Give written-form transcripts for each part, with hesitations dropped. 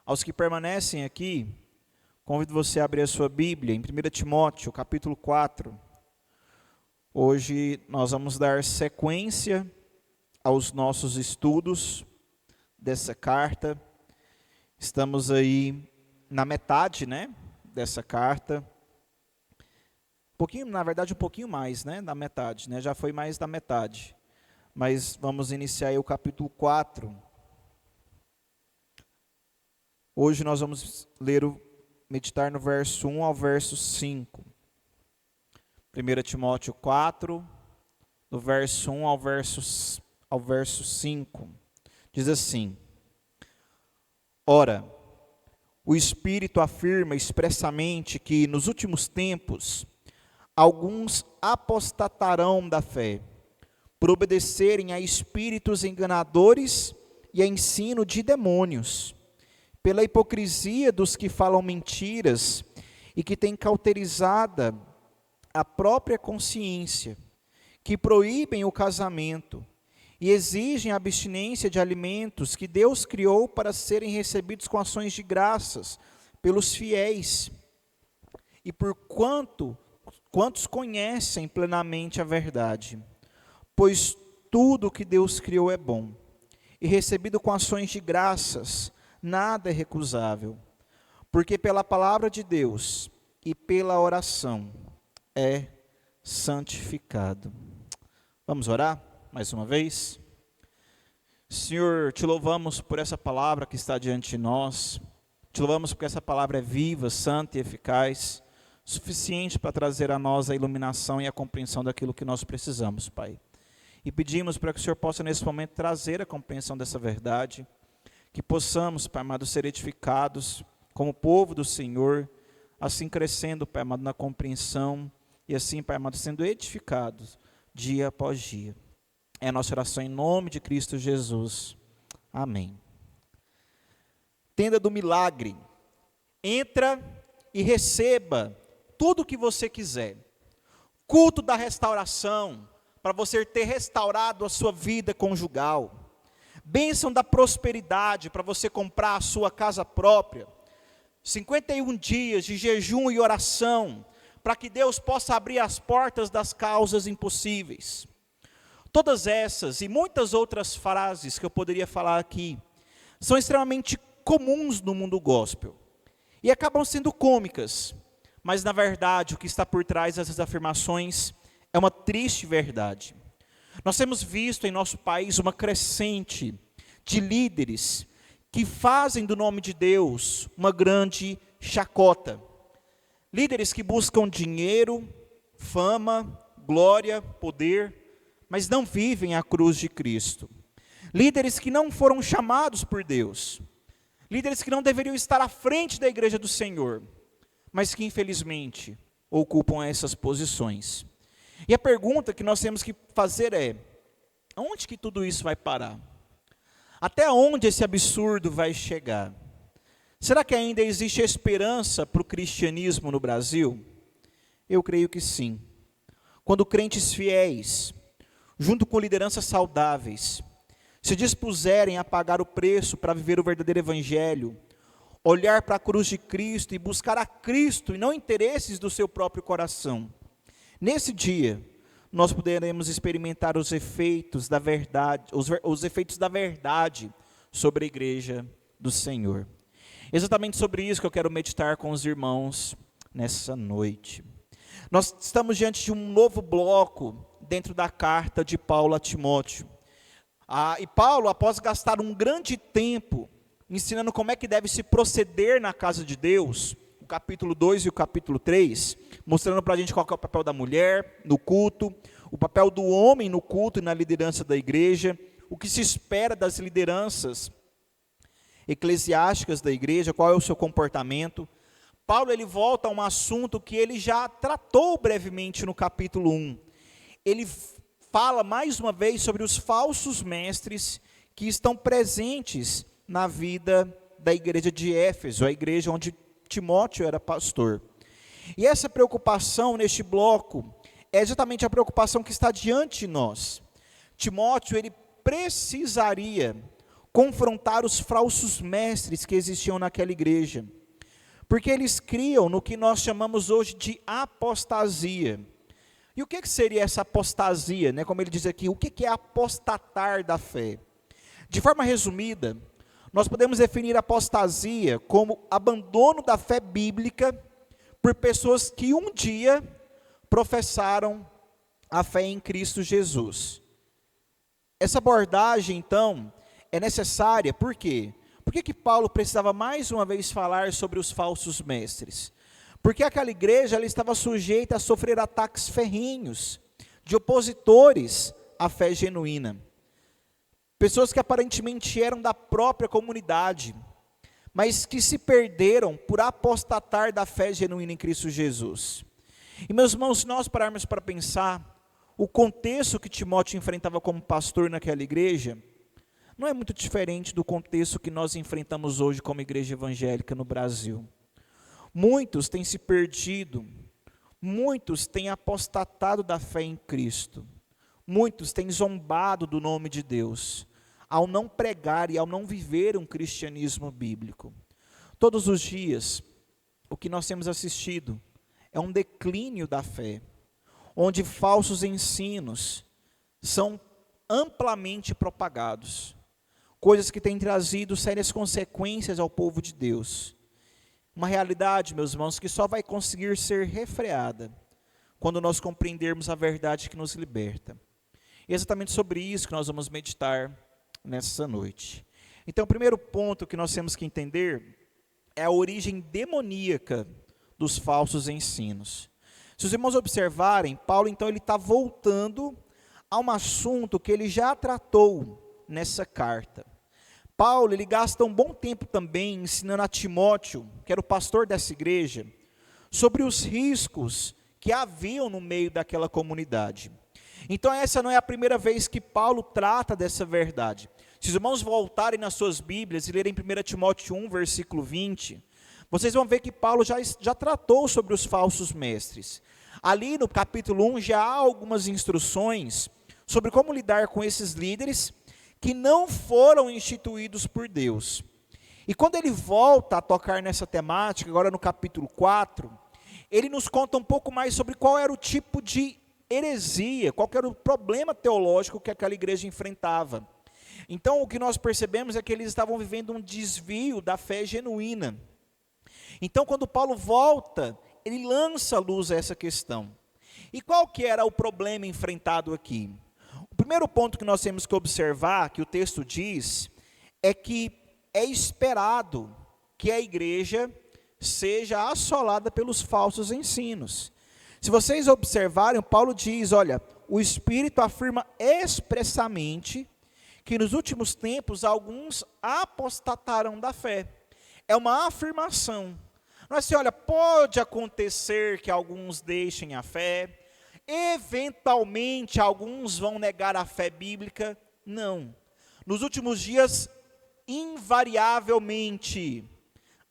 Aos que permanecem aqui, convido você a abrir a sua Bíblia em 1 Timóteo, capítulo 4. Hoje nós vamos dar sequência aos nossos estudos dessa carta. Estamos aí na metade, dessa carta. Na verdade, um pouquinho mais, da metade, já foi mais da metade. Mas vamos iniciar aí o capítulo 4. Hoje nós vamos meditar no verso 1 ao verso 5. 1 Timóteo 4, do verso 1 ao verso 5. Diz assim: Ora, o Espírito afirma expressamente que nos últimos tempos alguns apostatarão da fé, por obedecerem a espíritos enganadores e a ensino de demônios, pela hipocrisia dos que falam mentiras e que têm cauterizada a própria consciência, que proíbem o casamento e exigem a abstinência de alimentos que Deus criou para serem recebidos com ações de graças pelos fiéis, e por quantos conhecem plenamente a verdade. Pois tudo o que Deus criou é bom, e recebido com ações de graças, nada é recusável, porque pela palavra de Deus e pela oração é santificado. Vamos orar mais uma vez? Senhor, te louvamos por essa palavra que está diante de nós, te louvamos porque essa palavra é viva, santa e eficaz, suficiente para trazer a nós a iluminação e a compreensão daquilo que nós precisamos, Pai. E pedimos para que o Senhor possa nesse momento trazer a compreensão dessa verdade, que possamos, Pai amado, ser edificados como povo do Senhor, assim crescendo, Pai amado, na compreensão, e assim, Pai amado, sendo edificados dia após dia. É a nossa oração em nome de Cristo Jesus. Amém. Tenda do milagre. Entra e receba tudo o que você quiser. Culto da restauração, para você ter restaurado a sua vida conjugal. Bênção da prosperidade, para você comprar a sua casa própria. 51 dias de jejum e oração, para que Deus possa abrir as portas das causas impossíveis. Todas essas e muitas outras frases que eu poderia falar aqui, são extremamente comuns no mundo gospel. E acabam sendo cômicas, mas na verdade o que está por trás dessas afirmações é uma triste verdade. Nós temos visto em nosso país uma crescente de líderes que fazem do nome de Deus uma grande chacota. Líderes que buscam dinheiro, fama, glória, poder, mas não vivem a cruz de Cristo. Líderes que não foram chamados por Deus. Líderes que não deveriam estar à frente da igreja do Senhor, mas que infelizmente ocupam essas posições. E a pergunta que nós temos que fazer é: aonde que tudo isso vai parar? Até onde esse absurdo vai chegar? Será que ainda existe esperança para o cristianismo no Brasil? Eu creio que sim. Quando crentes fiéis, junto com lideranças saudáveis, se dispuserem a pagar o preço para viver o verdadeiro evangelho, olhar para a cruz de Cristo e buscar a Cristo e não interesses do seu próprio coração, nesse dia, nós poderemos experimentar os efeitos da verdade, os efeitos da verdade sobre a igreja do Senhor. Exatamente sobre isso que eu quero meditar com os irmãos nessa noite. Nós estamos diante de um novo bloco dentro da carta de Paulo a Timóteo. E Paulo, após gastar um grande tempo ensinando como é que deve se proceder na casa de Deus, o capítulo 2 e o capítulo 3, mostrando para a gente qual é o papel da mulher no culto, o papel do homem no culto e na liderança da igreja, o que se espera das lideranças eclesiásticas da igreja, qual é o seu comportamento. Paulo ele volta a um assunto que ele já tratou brevemente no capítulo 1. Ele fala mais uma vez sobre os falsos mestres que estão presentes na vida da igreja de Éfeso, a igreja onde Timóteo era pastor. E essa preocupação neste bloco é exatamente a preocupação que está diante de nós. Timóteo, ele precisaria confrontar os falsos mestres que existiam naquela igreja, porque eles criam no que nós chamamos hoje de apostasia. E o que seria essa apostasia, né? Como ele diz aqui, o que é apostatar da fé? De forma resumida, nós podemos definir apostasia como abandono da fé bíblica por pessoas que um dia professaram a fé em Cristo Jesus. Essa abordagem, então, é necessária, por quê? Por que Paulo precisava mais uma vez falar sobre os falsos mestres? Porque aquela igreja ela estava sujeita a sofrer ataques ferrenhos de opositores à fé genuína. Pessoas que aparentemente eram da própria comunidade, mas que se perderam por apostatar da fé genuína em Cristo Jesus. E meus irmãos, se nós pararmos para pensar, o contexto que Timóteo enfrentava como pastor naquela igreja, não é muito diferente do contexto que nós enfrentamos hoje como igreja evangélica no Brasil. Muitos têm se perdido, muitos têm apostatado da fé em Cristo, muitos têm zombado do nome de Deus, ao não pregar e ao não viver um cristianismo bíblico. Todos os dias, o que nós temos assistido é um declínio da fé, onde falsos ensinos são amplamente propagados, coisas que têm trazido sérias consequências ao povo de Deus. Uma realidade, meus irmãos, que só vai conseguir ser refreada quando nós compreendermos a verdade que nos liberta. E é exatamente sobre isso que nós vamos meditar nessa noite. Então, o primeiro ponto que nós temos que entender é a origem demoníaca dos falsos ensinos. Se os irmãos observarem, Paulo então ele está voltando a um assunto que ele já tratou nessa carta. Paulo ele gasta um bom tempo também ensinando a Timóteo, que era o pastor dessa igreja, sobre os riscos que haviam no meio daquela comunidade. Então essa não é a primeira vez que Paulo trata dessa verdade. Se os irmãos voltarem nas suas Bíblias e lerem 1 Timóteo 1, versículo 20, vocês vão ver que Paulo já tratou sobre os falsos mestres. Ali no capítulo 1 já há algumas instruções sobre como lidar com esses líderes que não foram instituídos por Deus. E quando ele volta a tocar nessa temática, agora no capítulo 4, ele nos conta um pouco mais sobre qual era o tipo de heresia, qual era o problema teológico que aquela igreja enfrentava. Então o que nós percebemos é que eles estavam vivendo um desvio da fé genuína. Então, quando Paulo volta, ele lança luz a essa questão. E qual que era o problema enfrentado aqui? O primeiro ponto que nós temos que observar, que o texto diz, é que é esperado que a igreja seja assolada pelos falsos ensinos. Se vocês observarem, Paulo diz, olha, o Espírito afirma expressamente que nos últimos tempos alguns apostatarão da fé. É uma afirmação. Não é assim, olha, pode acontecer que alguns deixem a fé, eventualmente alguns vão negar a fé bíblica. Não. Nos últimos dias, invariavelmente,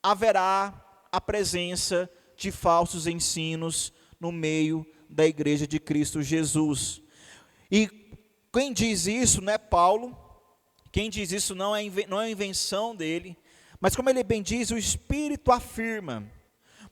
haverá a presença de falsos ensinos no meio da igreja de Cristo Jesus. E quem diz isso não é Paulo, quem diz isso não é invenção dele, mas como ele bem diz, o Espírito afirma.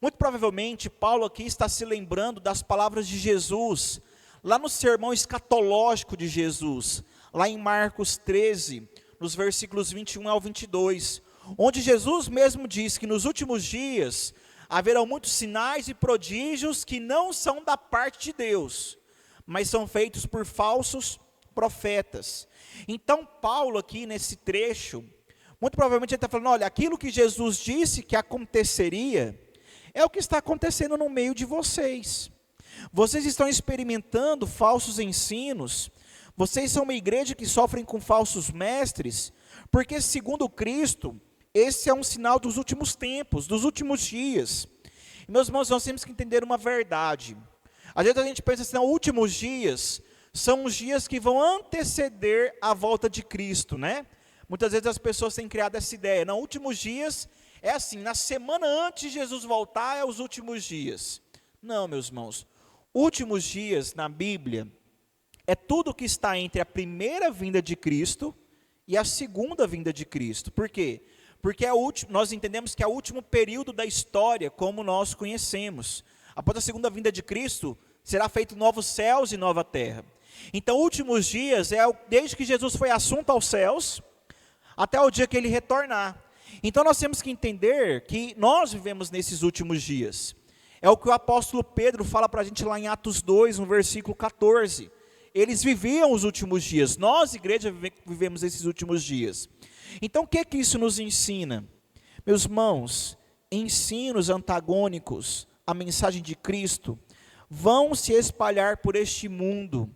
Muito provavelmente, Paulo aqui está se lembrando das palavras de Jesus, lá no sermão escatológico de Jesus, lá em Marcos 13, nos versículos 21 ao 22, onde Jesus mesmo diz que nos últimos dias haverão muitos sinais e prodígios que não são da parte de Deus, mas são feitos por falsos profetas. Então Paulo aqui nesse trecho, muito provavelmente ele está falando, olha, aquilo que Jesus disse que aconteceria, é o que está acontecendo no meio de vocês. Vocês estão experimentando falsos ensinos, vocês são uma igreja que sofrem com falsos mestres, porque segundo Cristo, esse é um sinal dos últimos tempos, dos últimos dias. E, meus irmãos, nós temos que entender uma verdade. Às vezes a gente pensa assim, últimos dias são os dias que vão anteceder a volta de Cristo, né? Muitas vezes as pessoas têm criado essa ideia, não, últimos dias é assim, na semana antes de Jesus voltar é os últimos dias. Não, meus irmãos, últimos dias na Bíblia é tudo que está entre a primeira vinda de Cristo e a segunda vinda de Cristo. Por quê? Porque nós entendemos que é o último período da história, como nós conhecemos. Após a segunda vinda de Cristo, será feito novos céus e nova terra. Então, últimos dias desde que Jesus foi assunto aos céus, até o dia que ele retornar. Então, nós temos que entender que nós vivemos nesses últimos dias. É o que o apóstolo Pedro fala para a gente lá em Atos 2, no versículo 14. Eles viviam os últimos dias. Nós, igreja, vivemos esses últimos dias. Então, o que isso nos ensina? Meus irmãos, ensinos antagônicos à mensagem de Cristo vão se espalhar por este mundo.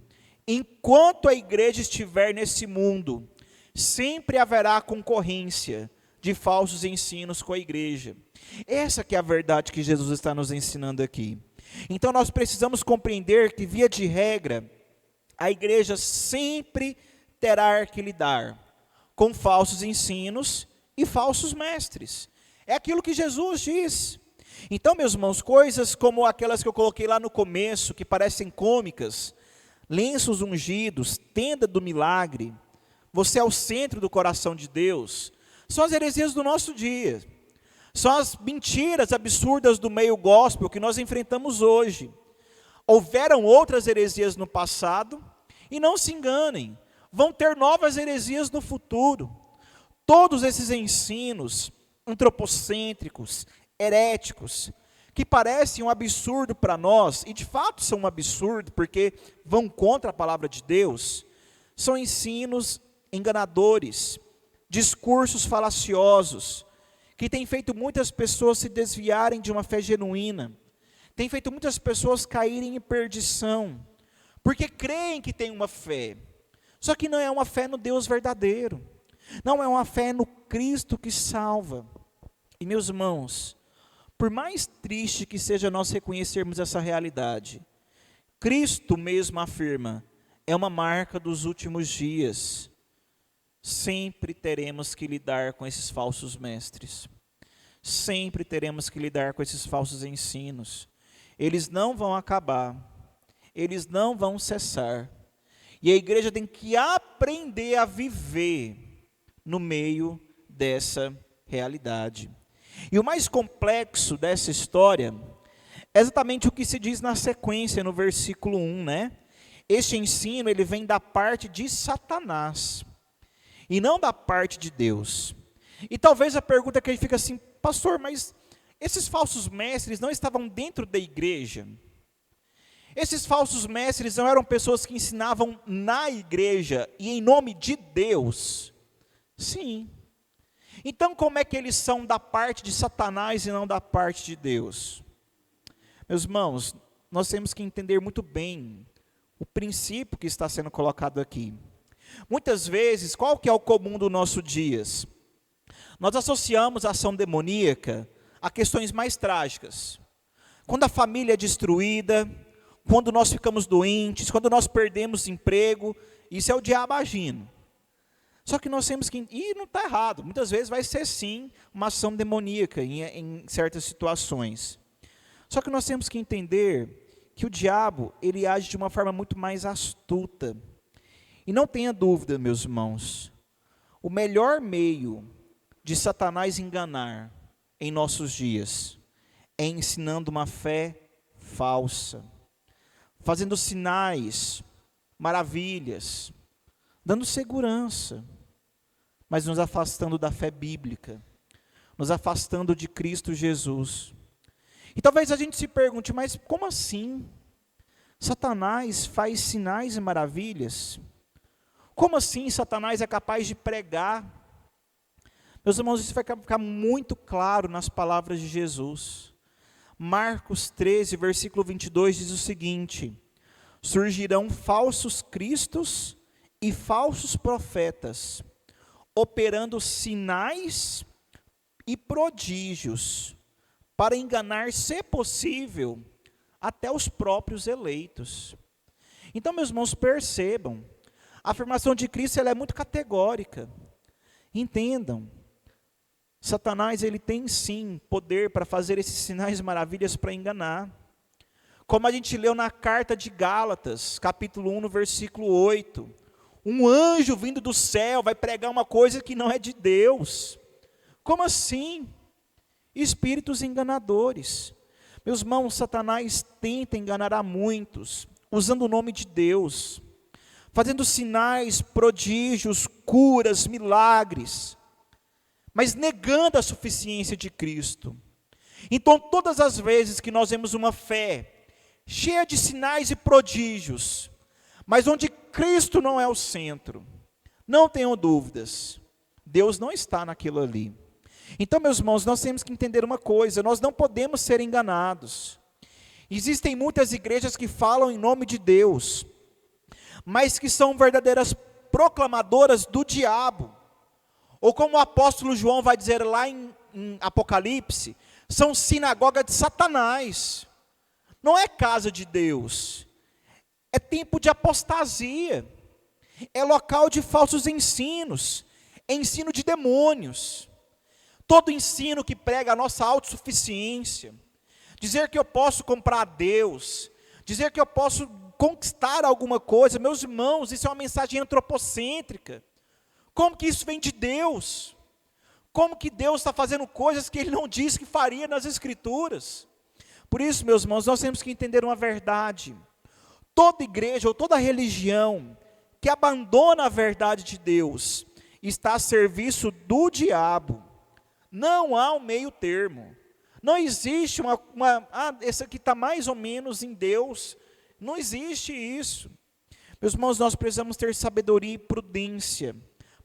Enquanto a igreja estiver nesse mundo, sempre haverá concorrência de falsos ensinos com a igreja. Essa que é a verdade que Jesus está nos ensinando aqui. Então nós precisamos compreender que, via de regra, a igreja sempre terá que lidar com falsos ensinos e falsos mestres. É aquilo que Jesus diz. Então, meus irmãos, coisas como aquelas que eu coloquei lá no começo, que parecem cômicas, lenços ungidos, tenda do milagre, você é o centro do coração de Deus, são as heresias do nosso dia. São as mentiras absurdas do meio gospel que nós enfrentamos hoje. Houveram outras heresias no passado, e não se enganem, vão ter novas heresias no futuro. Todos esses ensinos antropocêntricos, heréticos, que parecem um absurdo para nós, e de fato são um absurdo, porque vão contra a palavra de Deus, são ensinos enganadores, discursos falaciosos, que têm feito muitas pessoas se desviarem de uma fé genuína, tem feito muitas pessoas caírem em perdição, porque creem que têm uma fé, só que não é uma fé no Deus verdadeiro, não é uma fé no Cristo que salva. E meus irmãos, por mais triste que seja nós reconhecermos essa realidade, Cristo mesmo afirma, é uma marca dos últimos dias. Sempre teremos que lidar com esses falsos mestres. Sempre teremos que lidar com esses falsos ensinos. Eles não vão acabar. Eles não vão cessar. E a igreja tem que aprender a viver no meio dessa realidade. E o mais complexo dessa história é exatamente o que se diz na sequência, no versículo 1, né? Este ensino, ele vem da parte de Satanás, e não da parte de Deus. E talvez a pergunta que a gente fica assim, pastor, mas esses falsos mestres não estavam dentro da igreja? Esses falsos mestres não eram pessoas que ensinavam na igreja e em nome de Deus? Sim. Então como é que eles são da parte de Satanás e não da parte de Deus? Meus irmãos, nós temos que entender muito bem o princípio que está sendo colocado aqui. Muitas vezes, qual que é o comum do nosso dias? Nós associamos a ação demoníaca a questões mais trágicas. Quando a família é destruída, quando nós ficamos doentes, quando nós perdemos emprego, isso é o diabo agindo. Só que nós temos que, e não está errado, muitas vezes vai ser sim uma ação demoníaca em certas situações. Só que nós temos que entender que o diabo, ele age de uma forma muito mais astuta. E não tenha dúvida, meus irmãos, o melhor meio de Satanás enganar em nossos dias é ensinando uma fé falsa, fazendo sinais, maravilhas, dando segurança, mas nos afastando da fé bíblica, nos afastando de Cristo Jesus. E talvez a gente se pergunte, mas como assim? Satanás faz sinais e maravilhas? Como assim Satanás é capaz de pregar? Meus irmãos, isso vai ficar muito claro nas palavras de Jesus. Marcos 13, versículo 22 diz o seguinte: surgirão falsos cristos e falsos profetas, operando sinais e prodígios, para enganar, se possível, até os próprios eleitos. Então, meus irmãos, percebam, a afirmação de Cristo ela é muito categórica. Entendam, Satanás ele tem sim poder para fazer esses sinais e maravilhas para enganar. Como a gente leu na carta de Gálatas, capítulo 1, no versículo 8, Um anjo vindo do céu vai pregar uma coisa que não é de Deus. Como assim? Espíritos enganadores. Meus irmãos, Satanás tenta enganar a muitos, usando o nome de Deus, fazendo sinais, prodígios, curas, milagres, mas negando a suficiência de Cristo. Então, todas as vezes que nós vemos uma fé cheia de sinais e prodígios, mas onde Cristo não é o centro, não tenham dúvidas, Deus não está naquilo ali. Então, meus irmãos, nós temos que entender uma coisa, nós não podemos ser enganados. Existem muitas igrejas que falam em nome de Deus, mas que são verdadeiras proclamadoras do diabo. Ou como o apóstolo João vai dizer lá em Apocalipse, são sinagoga de Satanás. Não é casa de Deus. É tempo de apostasia. É local de falsos ensinos. É ensino de demônios. Todo ensino que prega a nossa autossuficiência, dizer que eu posso comprar a Deus, dizer que eu posso conquistar alguma coisa, meus irmãos, isso é uma mensagem antropocêntrica. Como que isso vem de Deus? Como que Deus está fazendo coisas que Ele não disse que faria nas Escrituras? Por isso, meus irmãos, nós temos que entender uma verdade. Toda igreja ou toda religião que abandona a verdade de Deus está a serviço do diabo. Não há um meio termo. Não existe esse aqui está mais ou menos em Deus. Não existe isso. Meus irmãos, nós precisamos ter sabedoria e prudência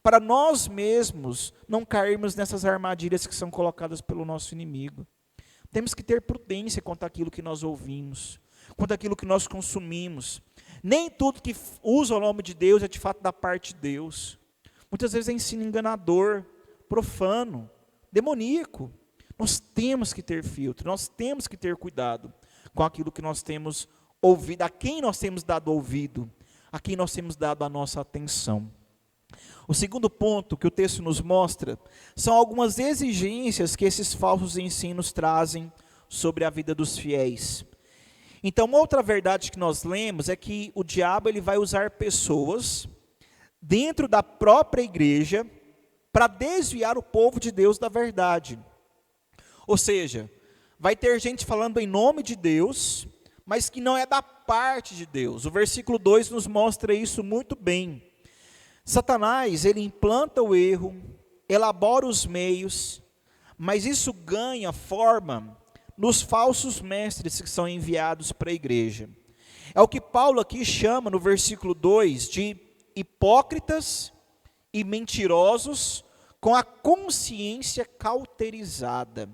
para nós mesmos não cairmos nessas armadilhas que são colocadas pelo nosso inimigo. Temos que ter prudência quanto àquilo que nós ouvimos, quanto àquilo que nós consumimos. Nem tudo que usa o nome de Deus é de fato da parte de Deus. Muitas vezes é ensino enganador, profano, demoníaco. Nós temos que ter filtro, nós temos que ter cuidado com aquilo que nós temos ouvido, a quem nós temos dado ouvido, a quem nós temos dado a nossa atenção. O segundo ponto que o texto nos mostra são algumas exigências que esses falsos ensinos trazem sobre a vida dos fiéis. Então, uma outra verdade que nós lemos é que o diabo ele vai usar pessoas dentro da própria igreja para desviar o povo de Deus da verdade. Ou seja, vai ter gente falando em nome de Deus, mas que não é da parte de Deus. O versículo 2 nos mostra isso muito bem. Satanás, ele implanta o erro, elabora os meios, mas isso ganha forma nos falsos mestres que são enviados para a igreja. É o que Paulo aqui chama no versículo 2 de hipócritas e mentirosos com a consciência cauterizada.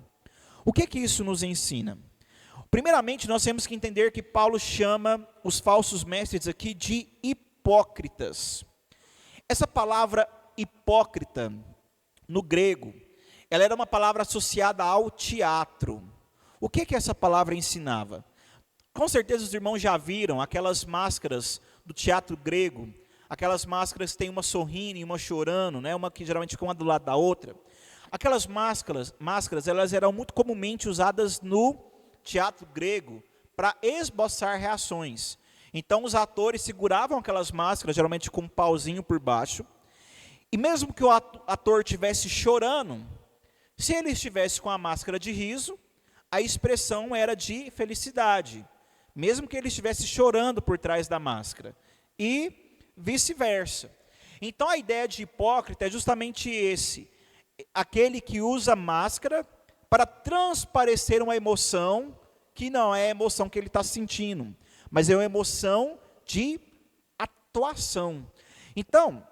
O que isso nos ensina? Primeiramente, nós temos que entender que Paulo chama os falsos mestres aqui de hipócritas. Essa palavra hipócrita, no grego, ela era uma palavra associada ao teatro. O que essa palavra ensinava? Com certeza os irmãos já viram aquelas máscaras do teatro grego, aquelas máscaras que tem uma sorrindo e uma chorando, né? Uma que geralmente fica uma do lado da outra. Aquelas máscaras, elas eram muito comumente usadas no teatro grego para esboçar reações. Então os atores seguravam aquelas máscaras, geralmente com um pauzinho por baixo, e mesmo que o ator estivesse chorando, se ele estivesse com a máscara de riso, a expressão era de felicidade, mesmo que ele estivesse chorando por trás da máscara, e vice-versa. Então a ideia de hipócrita é justamente aquele que usa máscara para transparecer uma emoção que não é a emoção que ele está sentindo, mas é uma emoção de atuação. Então,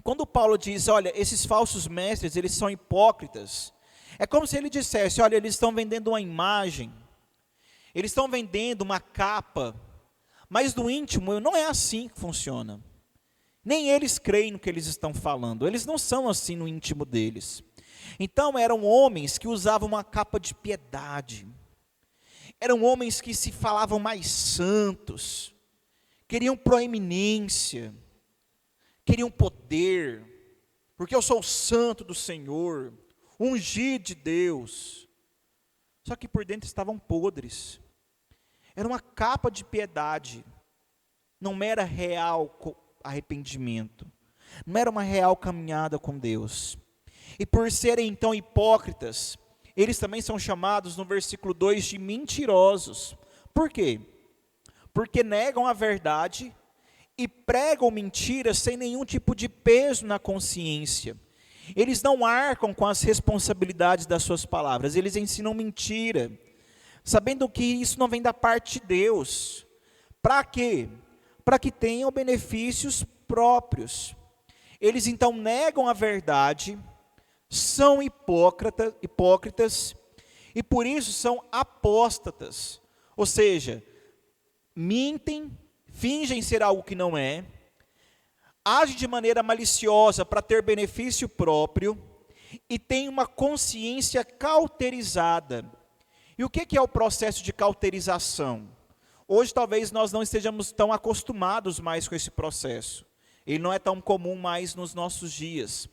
quando Paulo diz, olha, esses falsos mestres, eles são hipócritas, é como se ele dissesse, olha, eles estão vendendo uma imagem, eles estão vendendo uma capa, mas no íntimo não é assim que funciona. Nem eles creem no que eles estão falando, eles não são assim no íntimo deles. Então eram homens que usavam uma capa de piedade, eram homens que se falavam mais santos, queriam proeminência, queriam poder, porque eu sou o santo do Senhor, ungido de Deus. Só que por dentro estavam podres. Era uma capa de piedade, não era real arrependimento. Não era uma real caminhada com Deus. E por serem então hipócritas, eles também são chamados no versículo 2 de mentirosos. Por quê? Porque negam a verdade e pregam mentiras sem nenhum tipo de peso na consciência. Eles não arcam com as responsabilidades das suas palavras, eles ensinam mentira, sabendo que isso não vem da parte de Deus. Para quê? Para que tenham benefícios próprios. Eles então negam a verdade, são hipócritas e por isso são apóstatas. Ou seja, mentem, fingem ser algo que não é, agem de maneira maliciosa para ter benefício próprio e têm uma consciência cauterizada. E o que é o processo de cauterização? Hoje talvez nós não estejamos tão acostumados mais com esse processo. Ele não é tão comum mais nos nossos dias.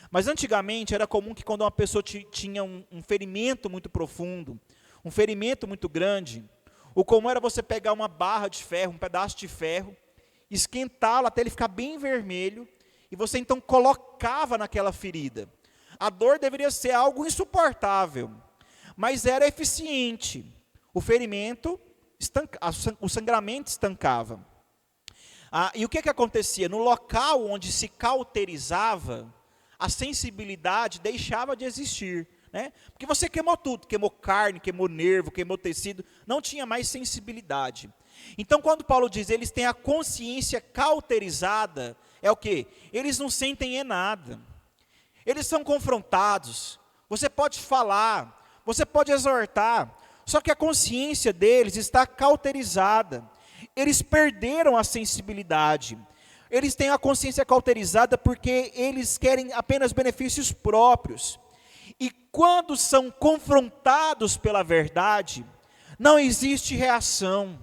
Mas antigamente era comum que quando uma pessoa tinha um ferimento muito profundo, um ferimento muito grande, o comum era você pegar uma barra de ferro, um pedaço de ferro, esquentá-lo até ele ficar bem vermelho, e você então colocava naquela ferida. A dor deveria ser algo insuportável, mas era eficiente. O ferimento, o sangramento estancava. E o que acontecia? No local onde se cauterizava, a sensibilidade deixava de existir. Né? Porque você queimou tudo, queimou carne, queimou nervo, queimou tecido, não tinha mais sensibilidade. Então quando Paulo diz, eles têm a consciência cauterizada, é o quê? Eles não sentem nada. Eles são confrontados, você pode falar, você pode exortar, só que a consciência deles está cauterizada. Eles perderam a sensibilidade. Eles têm a consciência cauterizada porque eles querem apenas benefícios próprios. E quando são confrontados pela verdade, não existe reação,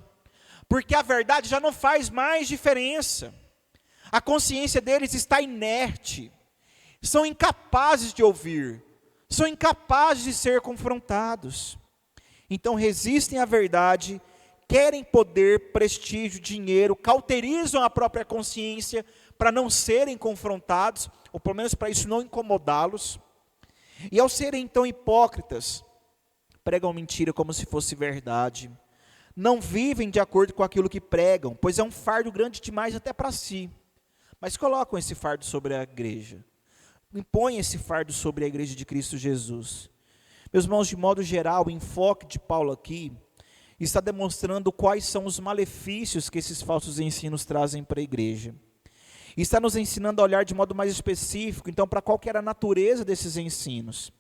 porque a verdade já não faz mais diferença. A consciência deles está inerte, são incapazes de ouvir, são incapazes de ser confrontados. Então resistem à verdade, querem poder, prestígio, dinheiro, cauterizam a própria consciência para não serem confrontados, ou pelo menos para isso não incomodá-los. E ao serem então hipócritas, pregam mentira como se fosse verdade, não vivem de acordo com aquilo que pregam, pois é um fardo grande demais até para si, mas colocam esse fardo sobre a igreja, impõem esse fardo sobre a igreja de Cristo Jesus. Meus irmãos, de modo geral, o enfoque de Paulo aqui está demonstrando quais são os malefícios que esses falsos ensinos trazem para a igreja. E está nos ensinando a olhar de modo mais específico, então, para qual que era a natureza desses ensinos,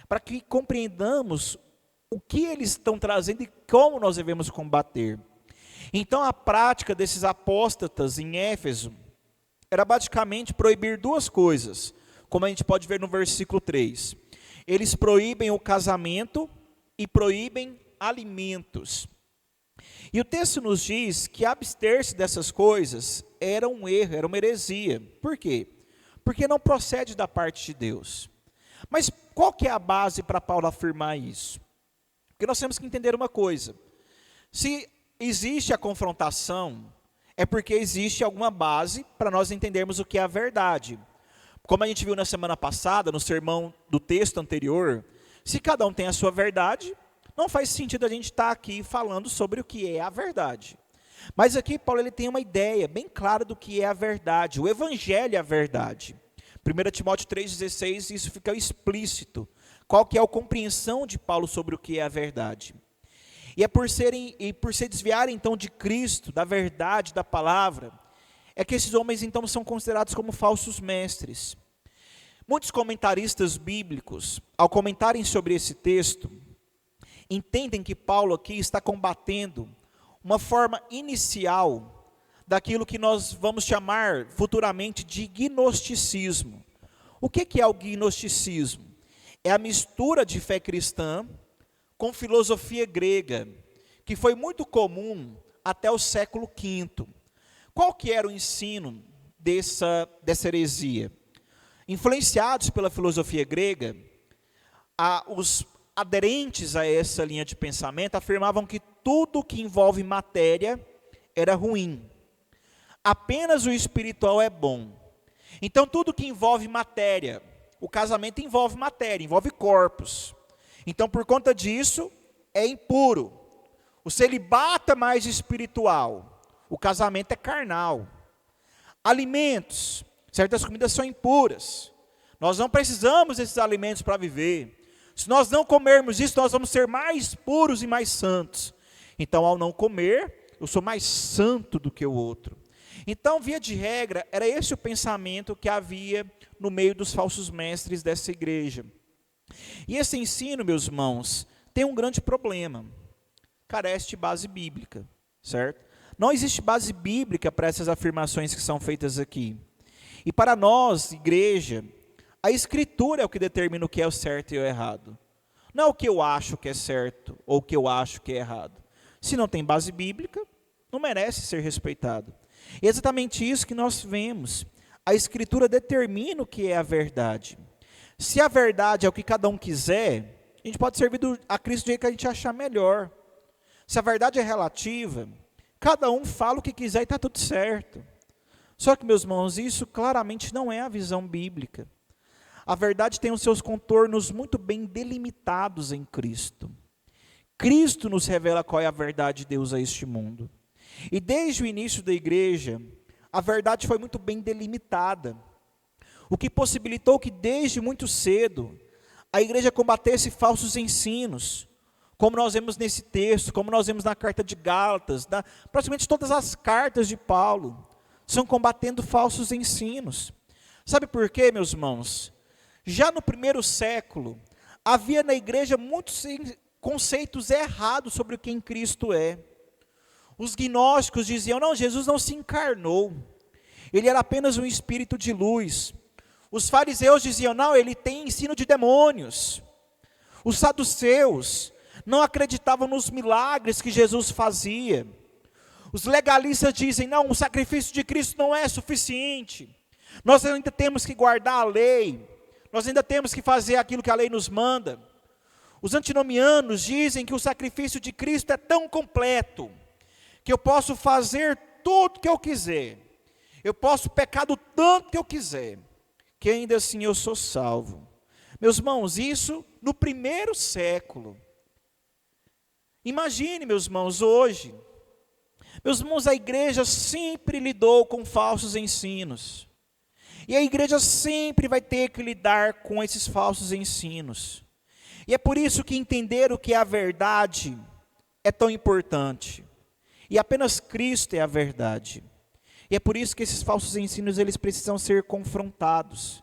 para que compreendamos o que eles estão trazendo e como nós devemos combater. Então, a prática desses apóstatas em Éfeso era basicamente proibir duas coisas, como a gente pode ver no versículo 3. Eles proíbem o casamento e proíbem alimentos. E o texto nos diz que abster-se dessas coisas era um erro, era uma heresia. Por quê? Porque não procede da parte de Deus. Mas qual que é a base para Paulo afirmar isso? Porque nós temos que entender uma coisa. Se existe a confrontação, é porque existe alguma base para nós entendermos o que é a verdade. Como a gente viu na semana passada, no sermão do texto anterior, se cada um tem a sua verdade, não faz sentido a gente estar aqui falando sobre o que é a verdade. Mas aqui Paulo ele tem uma ideia bem clara do que é a verdade. O evangelho é a verdade. 1 Timóteo 3,16, isso fica explícito. Qual que é a compreensão de Paulo sobre o que é a verdade. E por se desviarem então de Cristo, da verdade, da palavra, é que esses homens então são considerados como falsos mestres. Muitos comentaristas bíblicos, ao comentarem sobre esse texto, entendem que Paulo aqui está combatendo uma forma inicial daquilo que nós vamos chamar futuramente de gnosticismo. O que é o gnosticismo? É a mistura de fé cristã com filosofia grega, que foi muito comum até o século V. Qual que era o ensino dessa heresia? Influenciados pela filosofia grega, os aderentes a essa linha de pensamento afirmavam que tudo que envolve matéria era ruim. Apenas o espiritual é bom. Então tudo que envolve matéria, o casamento envolve matéria, envolve corpos. Então por conta disso é impuro. O celibato é mais espiritual, o casamento é carnal. Alimentos, certas comidas são impuras. Nós não precisamos desses alimentos para viver. Se nós não comermos isso, nós vamos ser mais puros e mais santos. Então, ao não comer, eu sou mais santo do que o outro. Então, via de regra, era esse o pensamento que havia no meio dos falsos mestres dessa igreja. E esse ensino, meus irmãos, tem um grande problema. Carece de base bíblica, certo? Não existe base bíblica para essas afirmações que são feitas aqui. E para nós, igreja, a Escritura é o que determina o que é o certo e o errado. Não é o que eu acho que é certo ou o que eu acho que é errado. Se não tem base bíblica, não merece ser respeitado. E é exatamente isso que nós vemos. A Escritura determina o que é a verdade. Se a verdade é o que cada um quiser, a gente pode servir a Cristo do jeito que a gente achar melhor. Se a verdade é relativa, cada um fala o que quiser e está tudo certo. Só que, meus irmãos, isso claramente não é a visão bíblica. A verdade tem os seus contornos muito bem delimitados em Cristo. Cristo nos revela qual é a verdade de Deus a este mundo. E desde o início da igreja, a verdade foi muito bem delimitada. O que possibilitou que desde muito cedo, a igreja combatesse falsos ensinos, como nós vemos nesse texto, como nós vemos na carta de Gálatas, praticamente todas as cartas de Paulo, são combatendo falsos ensinos. Sabe por quê, meus irmãos? Já no primeiro século, havia na igreja muitos conceitos errados sobre quem Cristo é. Os gnósticos diziam, não, Jesus não se encarnou, ele era apenas um espírito de luz. Os fariseus diziam, não, ele tem ensino de demônios. Os saduceus não acreditavam nos milagres que Jesus fazia. Os legalistas dizem, não, o sacrifício de Cristo não é suficiente. Nós ainda temos que guardar a lei. Nós ainda temos que fazer aquilo que a lei nos manda. Os antinomianos dizem que o sacrifício de Cristo é tão completo, que eu posso fazer tudo que eu quiser. Eu posso pecar do tanto que eu quiser, que ainda assim eu sou salvo. Meus irmãos, isso no primeiro século. Imagine, meus irmãos, hoje. Meus irmãos, a igreja sempre lidou com falsos ensinos. E a igreja sempre vai ter que lidar com esses falsos ensinos. E é por isso que entender o que é a verdade é tão importante. E apenas Cristo é a verdade. E é por isso que esses falsos ensinos, eles precisam ser confrontados.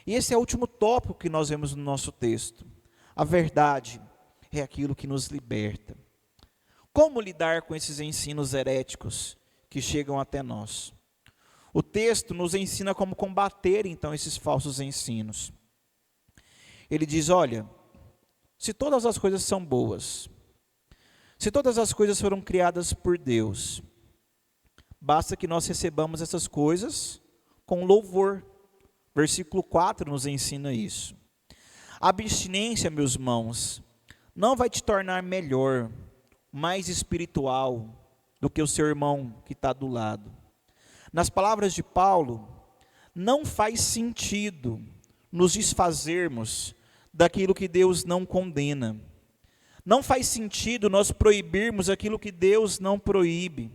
E esse é o último tópico que nós vemos no nosso texto. A verdade é aquilo que nos liberta. Como lidar com esses ensinos heréticos que chegam até nós? O texto nos ensina como combater, então, esses falsos ensinos. Ele diz, olha, se todas as coisas são boas, se todas as coisas foram criadas por Deus, basta que nós recebamos essas coisas com louvor. Versículo 4 nos ensina isso. A abstinência, meus irmãos, não vai te tornar melhor, mais espiritual do que o seu irmão que está do lado. Nas palavras de Paulo, não faz sentido nos desfazermos daquilo que Deus não condena. Não faz sentido nós proibirmos aquilo que Deus não proíbe,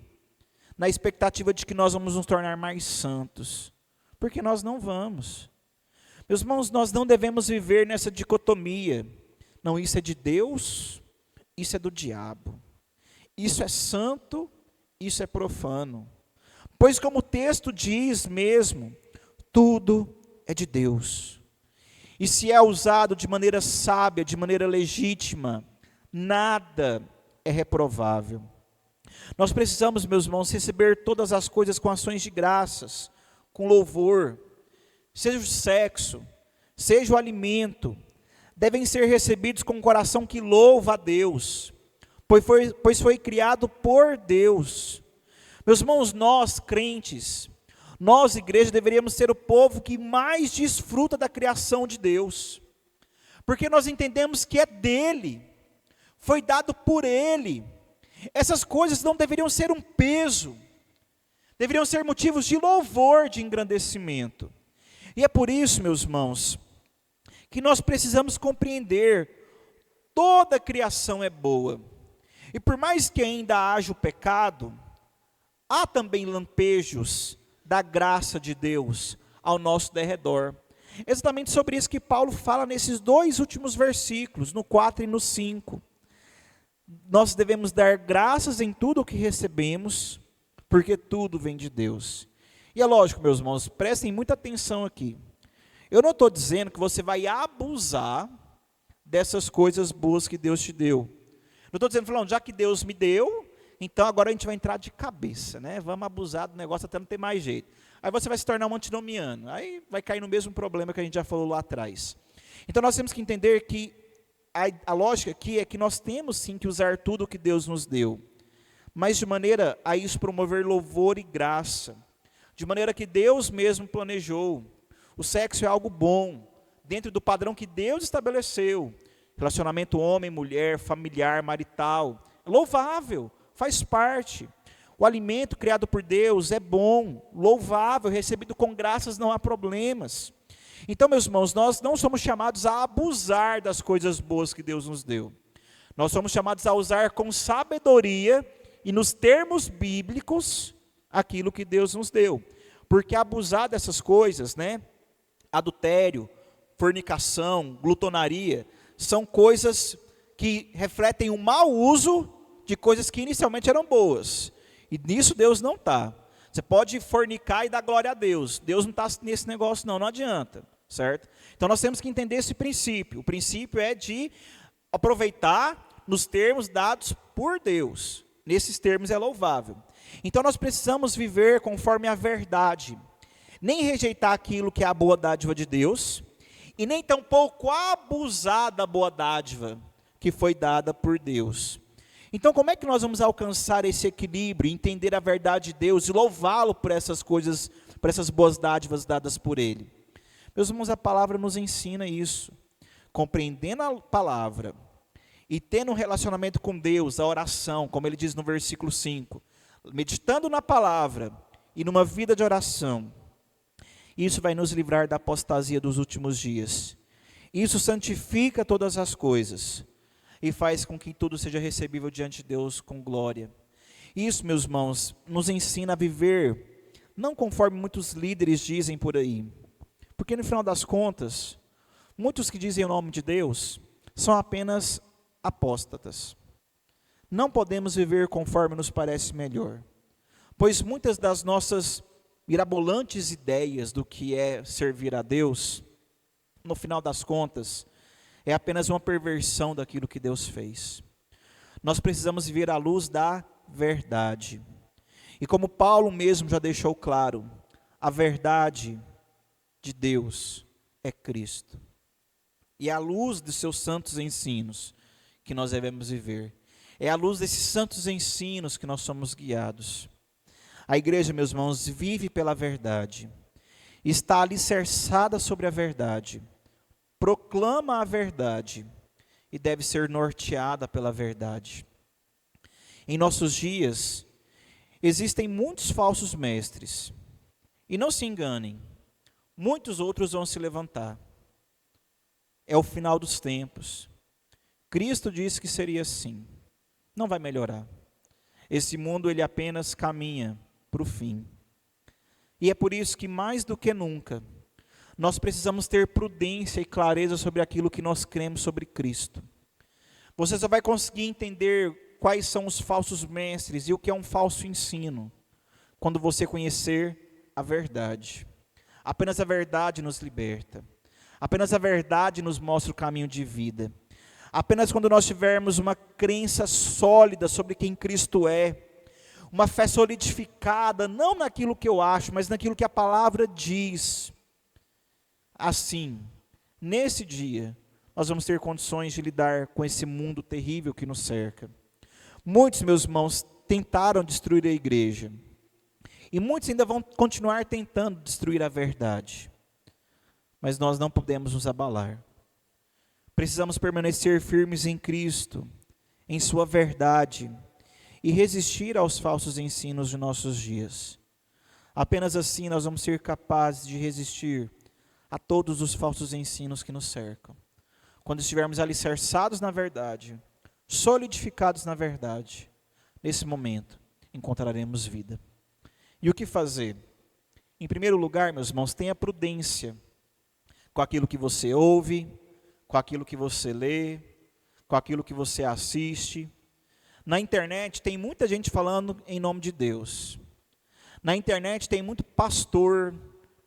na expectativa de que nós vamos nos tornar mais santos, porque nós não vamos. Meus irmãos, nós não devemos viver nessa dicotomia. Não, isso é de Deus, isso é do diabo. Isso é santo, isso é profano. Pois como o texto diz mesmo, tudo é de Deus. E se é usado de maneira sábia, de maneira legítima, nada é reprovável. Nós precisamos, meus irmãos, receber todas as coisas com ações de graças, com louvor. Seja o sexo, seja o alimento, devem ser recebidos com um coração que louva a Deus, pois foi criado por Deus. Meus irmãos, nós crentes, nós igreja, deveríamos ser o povo que mais desfruta da criação de Deus, porque nós entendemos que é dele, foi dado por ele. Essas coisas não deveriam ser um peso. deveriam ser motivos de louvor, de engrandecimento. E é por isso, meus irmãos, que nós precisamos compreender: toda a criação é boa. E por mais que ainda haja o pecado, há também lampejos da graça de Deus ao nosso derredor. Exatamente sobre isso que Paulo fala nesses 2 últimos versículos, no 4 e no 5. Nós devemos dar graças em tudo o que recebemos, porque tudo vem de Deus. E é lógico, meus irmãos, prestem muita atenção aqui. Eu não estou dizendo que você vai abusar dessas coisas boas que Deus te deu. Não estou dizendo, falando, já que Deus me deu, então agora a gente vai entrar de cabeça, né? Vamos abusar do negócio até não ter mais jeito. Aí você vai se tornar um antinomiano. Aí vai cair no mesmo problema que a gente já falou lá atrás. Então nós temos que entender que a lógica aqui é que nós temos sim que usar tudo o que Deus nos deu, mas de maneira a isso promover louvor e graça, de maneira que Deus mesmo planejou. O sexo é algo bom, dentro do padrão que Deus estabeleceu. Relacionamento homem, mulher, familiar, marital, louvável, faz parte. O alimento criado por Deus é bom, louvável, recebido com graças, não há problemas. Então, meus irmãos, nós não somos chamados a abusar das coisas boas que Deus nos deu. Nós somos chamados a usar com sabedoria e nos termos bíblicos aquilo que Deus nos deu. Porque abusar dessas coisas, né, adultério, fornicação, glutonaria, são coisas que refletem o mau uso de coisas que inicialmente eram boas. E nisso Deus não está. Você pode fornicar e dar glória a Deus. Deus não está nesse negócio não adianta, certo? Então nós temos que entender esse princípio. O princípio é de aproveitar nos termos dados por Deus. Nesses termos é louvável. Então nós precisamos viver conforme a verdade. Nem rejeitar aquilo que é a boa dádiva de Deus, e nem tampouco abusar da boa dádiva que foi dada por Deus. Então, como é que nós vamos alcançar esse equilíbrio, entender a verdade de Deus e louvá-lo por essas coisas, por essas boas dádivas dadas por Ele? Meus irmãos, a palavra nos ensina isso. Compreendendo a palavra e tendo um relacionamento com Deus, a oração, como ele diz no versículo 5, meditando na palavra e numa vida de oração, isso vai nos livrar da apostasia dos últimos dias. Isso santifica todas as coisas e faz com que tudo seja recebível diante de Deus com glória. Isso, meus irmãos, nos ensina a viver, não conforme muitos líderes dizem por aí. Porque no final das contas, muitos que dizem o nome de Deus são apenas apóstatas. Não podemos viver conforme nos parece melhor, pois muitas das nossas mirabolantes ideias do que é servir a Deus, no final das contas, é apenas uma perversão daquilo que Deus fez. Nós precisamos viver à luz da verdade. E como Paulo mesmo já deixou claro, a verdade de Deus é Cristo. E é à luz dos seus santos ensinos que nós devemos viver. É à luz desses santos ensinos que nós somos guiados. A igreja, meus irmãos, vive pela verdade, está alicerçada sobre a verdade, proclama a verdade e deve ser norteada pela verdade. Em nossos dias, existem muitos falsos mestres, e não se enganem, muitos outros vão se levantar. É o final dos tempos. Cristo disse que seria assim, não vai melhorar. Esse mundo ele apenas caminha para o fim. E é por isso que mais do que nunca, nós precisamos ter prudência e clareza sobre aquilo que nós cremos sobre Cristo. Você só vai conseguir entender quais são os falsos mestres e o que é um falso ensino, quando você conhecer a verdade. Apenas a verdade nos liberta. Apenas a verdade nos mostra o caminho de vida. Apenas quando nós tivermos uma crença sólida sobre quem Cristo é, uma fé solidificada, não naquilo que eu acho, mas naquilo que a palavra diz. Assim, nesse dia, nós vamos ter condições de lidar com esse mundo terrível que nos cerca. Muitos, meus irmãos, tentaram destruir a igreja. E muitos ainda vão continuar tentando destruir a verdade. Mas nós não podemos nos abalar. Precisamos permanecer firmes em Cristo, em sua verdade, e resistir aos falsos ensinos de nossos dias. Apenas assim nós vamos ser capazes de resistir a todos os falsos ensinos que nos cercam. Quando estivermos alicerçados na verdade, solidificados na verdade, nesse momento encontraremos vida. E o que fazer? Em primeiro lugar, meus irmãos, tenha prudência com aquilo que você ouve, com aquilo que você lê, com aquilo que você assiste. Na internet tem muita gente falando em nome de Deus. Na internet tem muito pastor,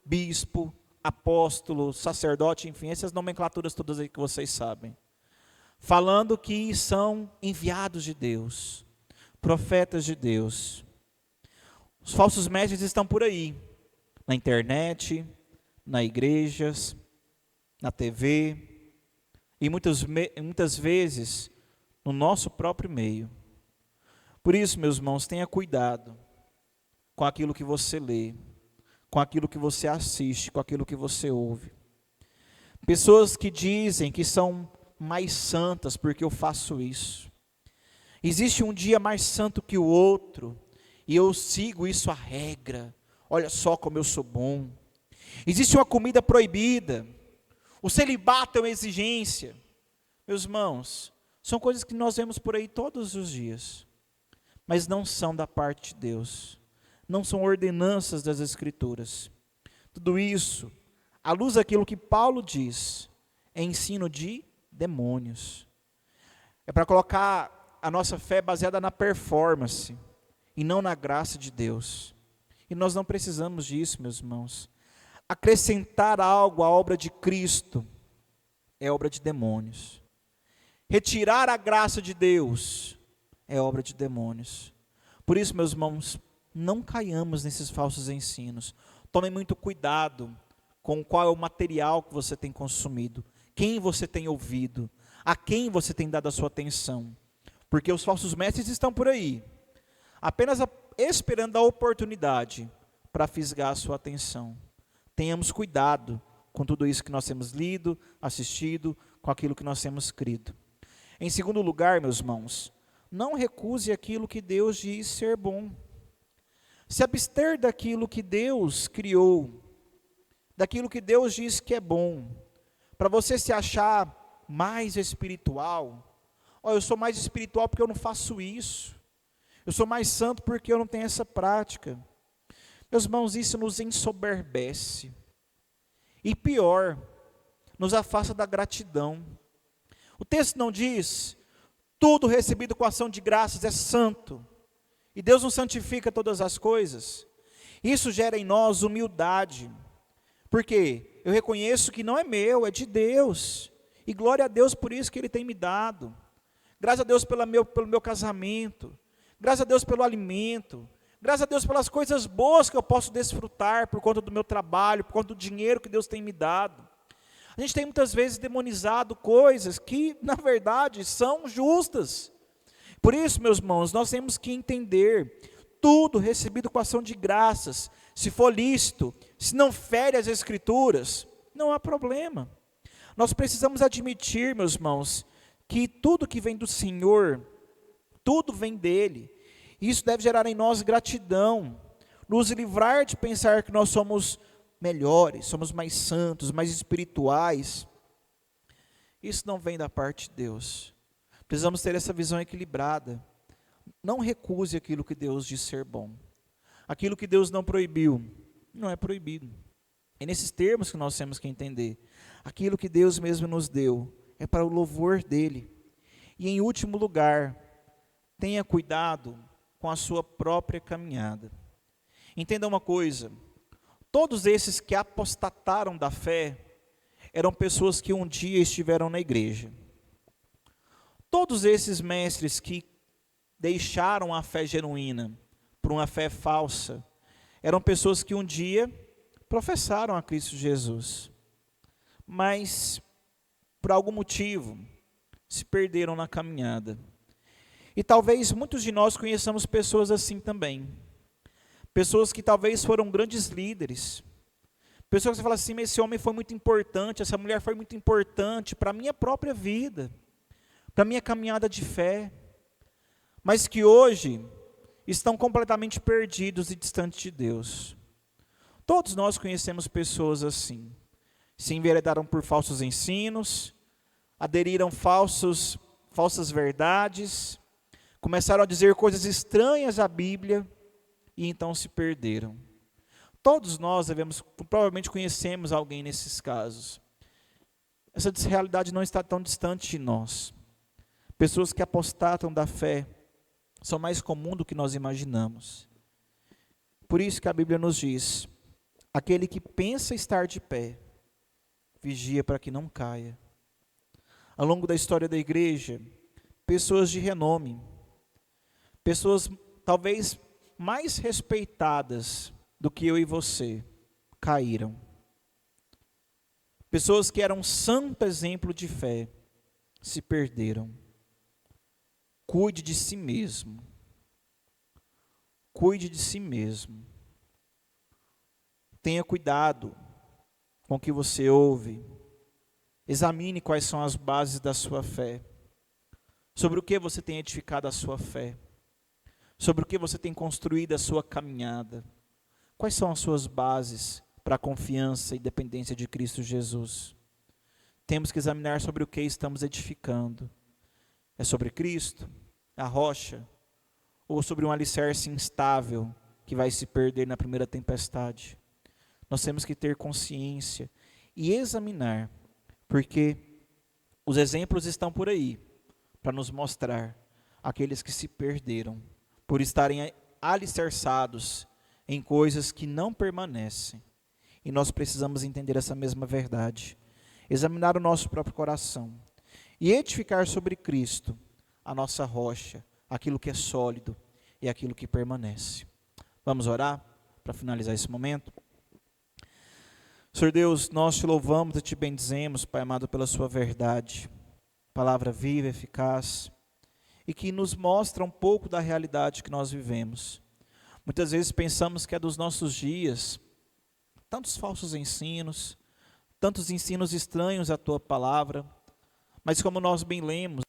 bispo, apóstolo, sacerdote, enfim, essas nomenclaturas todas aí que vocês sabem. Falando que são enviados de Deus, profetas de Deus. Os falsos mestres estão por aí, na internet, nas igrejas, na TV, e muitas vezes no nosso próprio meio. Por isso, meus irmãos, tenha cuidado com aquilo que você lê, com aquilo que você assiste, com aquilo que você ouve. Pessoas que dizem que são mais santas porque eu faço isso. Existe um dia mais santo que o outro, e eu sigo isso à regra. Olha só como eu sou bom. Existe uma comida proibida. O celibato é uma exigência. Meus irmãos, são coisas que nós vemos por aí todos os dias, mas não são da parte de Deus. Não são ordenanças das Escrituras. Tudo isso, à luz daquilo que Paulo diz, é ensino de demônios. É para colocar a nossa fé baseada na performance e não na graça de Deus. E nós não precisamos disso, meus irmãos. Acrescentar algo à obra de Cristo é obra de demônios. Retirar a graça de Deus é obra de demônios. Por isso, meus irmãos, não caiamos nesses falsos ensinos. Tomem muito cuidado com qual é o material que você tem consumido, quem você tem ouvido, a quem você tem dado a sua atenção. Porque os falsos mestres estão por aí, apenas esperando a oportunidade para fisgar a sua atenção. Tenhamos cuidado com tudo isso que nós temos lido, assistido, com aquilo que nós temos crido. Em segundo lugar, meus irmãos, não recuse aquilo que Deus diz ser bom. Se abster daquilo que Deus criou, daquilo que Deus diz que é bom, para você se achar mais espiritual. Eu sou mais espiritual porque eu não faço isso. Eu sou mais santo porque eu não tenho essa prática. Meus irmãos, isso nos ensoberbece. E pior, nos afasta da gratidão. O texto não diz, tudo recebido com ação de graças é santo. E Deus não santifica todas as coisas. Isso gera em nós humildade. Porque eu reconheço que não é meu, é de Deus. E glória a Deus por isso que Ele tem me dado. Graças a Deus pelo meu casamento. Graças a Deus pelo alimento. Graças a Deus pelas coisas boas que eu posso desfrutar por conta do meu trabalho, por conta do dinheiro que Deus tem me dado. A gente tem muitas vezes demonizado coisas que, na verdade, são justas. Por isso, meus irmãos, nós temos que entender, tudo recebido com ação de graças, se for lícito, se não fere as Escrituras, não há problema. Nós precisamos admitir, meus irmãos, que tudo que vem do Senhor, tudo vem dEle. Isso deve gerar em nós gratidão, nos livrar de pensar que nós somos melhores, somos mais santos, mais espirituais. Isso não vem da parte de Deus. Precisamos ter essa visão equilibrada. Não recuse aquilo que Deus diz ser bom. Aquilo que Deus não proibiu, não é proibido. É nesses termos que nós temos que entender. Aquilo que Deus mesmo nos deu é para o louvor dEle. E em último lugar, tenha cuidado com a sua própria caminhada. Entenda uma coisa, todos esses que apostataram da fé, eram pessoas que um dia estiveram na igreja. Todos esses mestres que deixaram a fé genuína por uma fé falsa, eram pessoas que um dia professaram a Cristo Jesus, mas por algum motivo se perderam na caminhada. E talvez muitos de nós conheçamos pessoas assim também. Pessoas que talvez foram grandes líderes. Pessoas que falam assim, mas esse homem foi muito importante, essa mulher foi muito importante para a minha própria vida, para a minha caminhada de fé. Mas que hoje estão completamente perdidos e distantes de Deus. Todos nós conhecemos pessoas assim. Se enveredaram por falsos ensinos, aderiram falsas verdades, começaram a dizer coisas estranhas à Bíblia e então se perderam. Todos nós provavelmente conhecemos alguém nesses casos. Essa realidade não está tão distante de nós. Pessoas que apostatam da fé são mais comuns do que nós imaginamos. Por isso que a Bíblia nos diz: aquele que pensa estar de pé, vigia para que não caia. Ao longo da história da igreja, pessoas de renome, pessoas talvez mais respeitadas do que eu e você, caíram. Pessoas que eram santo exemplo de fé, se perderam. Cuide de si mesmo. Cuide de si mesmo. Tenha cuidado com o que você ouve. Examine quais são as bases da sua fé. Sobre o que você tem edificado a sua fé. Sobre o que você tem construído a sua caminhada. Quais são as suas bases para a confiança e dependência de Cristo Jesus? Temos que examinar sobre o que estamos edificando. É sobre Cristo, a rocha, ou sobre um alicerce instável que vai se perder na primeira tempestade? Nós temos que ter consciência e examinar, porque os exemplos estão por aí, para nos mostrar aqueles que se perderam, por estarem alicerçados em coisas que não permanecem. E nós precisamos entender essa mesma verdade, examinar o nosso próprio coração e edificar sobre Cristo, a nossa rocha, aquilo que é sólido e aquilo que permanece. Vamos orar para finalizar esse momento? Senhor Deus, nós te louvamos e te bendizemos, Pai amado, pela sua verdade, palavra viva, eficaz, e que nos mostra um pouco da realidade que nós vivemos. Muitas vezes pensamos que é dos nossos dias, tantos falsos ensinos, tantos ensinos estranhos à tua palavra, mas como nós bem lemos,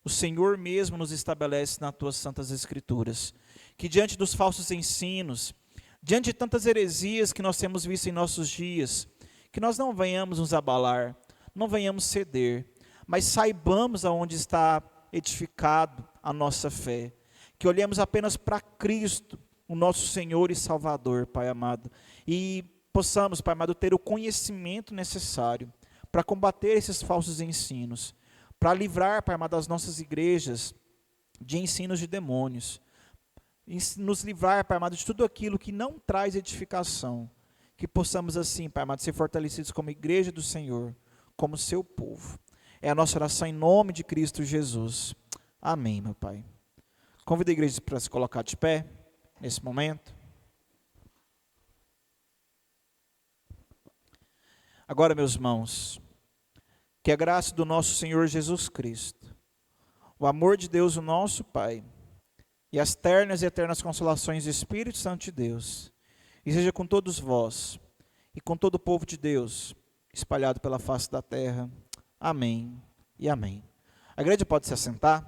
o Senhor mesmo nos estabelece nas tuas santas escrituras, que diante dos falsos ensinos, diante de tantas heresias que nós temos visto em nossos dias, que nós não venhamos nos abalar, não venhamos ceder, mas saibamos aonde está edificado a nossa fé, que olhemos apenas para Cristo, o nosso Senhor e Salvador, Pai amado, e possamos, Pai amado, ter o conhecimento necessário para combater esses falsos ensinos, para livrar, Pai amado, as nossas igrejas de ensinos de demônios, nos livrar, Pai amado, de tudo aquilo que não traz edificação, que possamos assim, Pai amado, ser fortalecidos como igreja do Senhor, como seu povo. É a nossa oração em nome de Cristo Jesus. Amém, meu Pai. Convido a igreja para se colocar de pé, nesse momento. Agora, meus irmãos, que a graça do nosso Senhor Jesus Cristo, o amor de Deus, o nosso Pai, e as ternas e eternas consolações do Espírito Santo de Deus, e seja com todos vós, e com todo o povo de Deus, espalhado pela face da terra. Amém e amém. A igreja pode se assentar.